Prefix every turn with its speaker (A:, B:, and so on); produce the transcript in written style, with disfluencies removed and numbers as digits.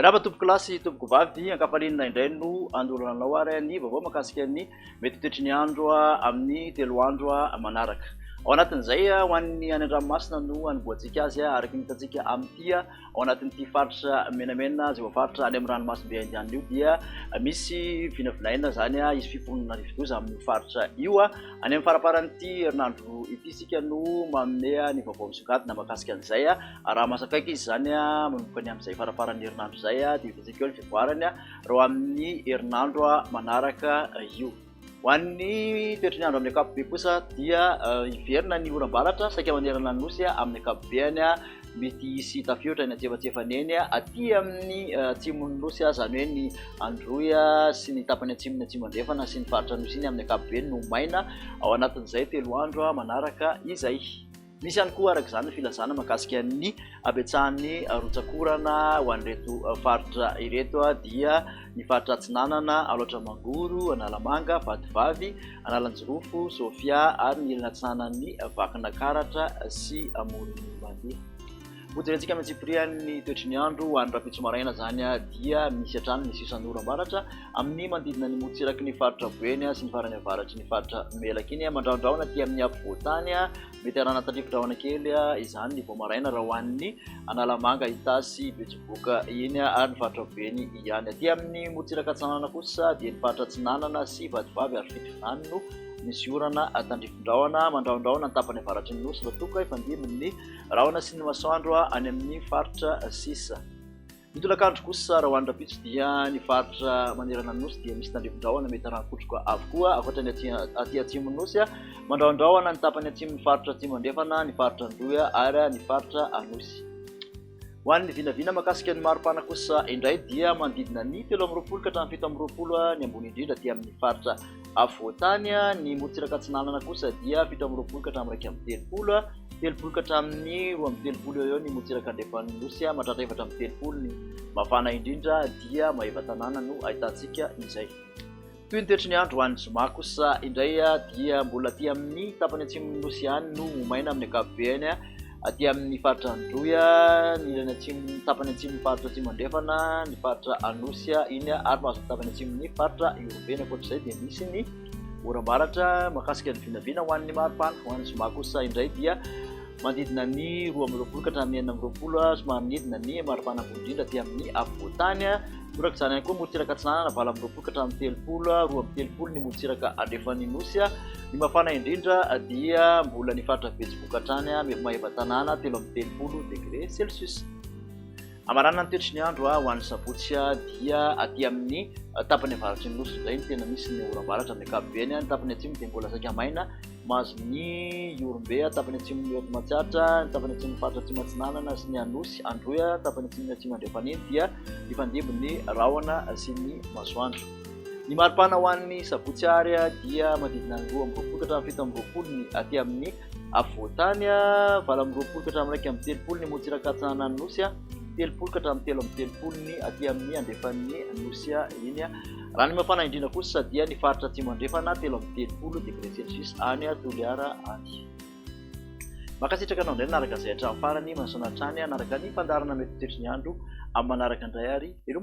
A: Raha tompoko lasy tompoko vavy ankapalinina indray no andolanao ary ny vaovao mahakasika ny mety toetry ny andro amin'ny 3 andro manaraka. Ao anatin'izay ho an'ny any an-dranomasina no anomboantsika azy araka ny hitantsika amin'ity ao anatin'ity faritra menamena izay voafaritra any amin'ny ranomasimbe indiana io dia misy vinavinaina zany izy fifonona rivodoza amin'ny faritra io any amin'ny faraparan'ity herinandro ity isika no manome ny vaovao misongadina mahakasika an'izay raha masakaiky izy zany manomboka ny amin'izay faraparan'ny herinandro izay dia hitantsika eo ny fivoarany raha amin'ny herinandro manaraka io. Ho an'ny toetry ny andro amin'ny ankapobeny kosa dia hiverina ny oram-baratra saika manerana ny nosy amin'ny ankapobeny mety hisy tafiotra ny antsefatsefaneny aty amin'ny atsimon'ny nosy zany hoe ny androy sy ny tapany atsimony atsimo andrefana sy ny faritra nosy iny amin'ny ankapobeny no maina ao anatin'izay 3 andro manaraka izay. Misy ihany koa araka izany filazana mahakasika ny abetsahan'ny rotsakorana ho an'ireto faritra ireto dia ny faritra Atsinanana, Alaotramangoro, Analamanga, Vatovavy, Analanjirofo, Sofia ary ny ilany atsinanan'ny Vakinakaratra sy Amoron'Imandiha. Hojerentsika amin'ny tsipirian'ny toetry ny andro ho an'ny rapitso maraina zany dia misy hatrany misy isan'ny oram-baratra amin'ny manodidina ny motsiraky ny faritra Boeny sy ny farany avaratry ny faritra Melaky iny mandraondraona aty amin'ny afovoantany mety arana tandrifin-drahona kely izany ny vao maraina raha ho an'ny Analamanga, Itasy, Betsiboka iny ary ny faritra Boeny ihany. Aty amin'ny motsiraka Atsinanana kosa dia ny faritra Atsinanana sy Vatovavy ary Fitondrany no misy orana tandrifin-drahona mandraondraona ny tapany avaratry ny nosy ratoka ifandimin'ny rahona sy ny masoandro any amin'ny faritra sisa. Ny tolakandro kosa raha ho an'ny rapitso dia ny faritra manerana ny nosy dia misy tandrifin-drahona mety harankotroka avokoa akoatra ny aty atsimon'ny nosy mandraondraona ny tapany atsimon'ny faritra atsimo andrefana ny faritra Andoy ary ny faritra Anosy. Ho an'ny vinavina mahakasika ny maripana kosa indray dia manodidina ny 13 ka hatramin'ny 17 ny ambony indrindra aty amin'ny faritra afovoantany. Ny motsiraka Atsinanana kosa dia 17 ka hatramin'ny 30, 30 ka hatramin'ny 12 eo ny motsiraka andrefan'ny nosy mahatratra 7 ny mafana indrindra dia Maheva tanàna no ahitantsika izay. Toy ny toetry ny andro ho an'ny zoma kosa indray dia mbola aty amin'ny tapany atsimon'ny nosy ihany no maina amin'ny ankapobeny aty amin'ny faritra Andoy ny ilany atsimon'ny tapany atsimon'ny faritra atsimo andrefana ny faritra Anosy iny ary mahazo tapany atsimon'ny faritra Iorobeny. Ankoatr'izay dia misy ny oram-baratra mahakasika ny vinavina ho an'ny maripana. Ho an'ny zoma kosa indray dia manodidina ny 12 ka hatramin'ny 9 somary manidina ny maripana ambony indrindra aty amin'ny afovoantany. Toraka izany ihany koa motsiraka Atsinanana 20 ka hatramin'ny 30 ny motsiraka andrefan'ny nosy. Ny mafana indrindra dia mbola ny faritra Betsiboka hatrany Maheva tanàna 13 degré Celsius. Amarana ny toetry ny andro ho an'ny sabotsy dia aty amin'ny tapany avaratry ny nosy izay ny tena misy ny oram-baratra amin'ny ankapobeny. Ny tapany atsimo dia mbola saika maina mahazo ny Iorombe tapany atsimon'ny Matsiatra, ny tapany atsimon'ny faritra atsimo Atsinanana sy ny Anosy Andoy tapany atsimon'ny atsimo andrefana iny dia ifandimby rahona sy ny masoandro. Ny maripana ho an'ny sabotsy ary dia manodidina ny 12 ka hatramin'ny 17 ny aty amin'ny afovoantany, 19 ka hatramin'ny 30 ny motsiraka Atsinanana nosy, 30 ka hatramin'ny 13 ny aty amin'ny andrefan'ny nosy iny. Raha ny mafana indrindra kosa dia ny faritra atsimo andrefana 13 degré Celsius any Toliara any. Makasitraka anao indray naraka izay hatramin'ny farany masoana hatrany naraka ny fandarana mety toetry ny andro amin'ny manaraka indray ary ireo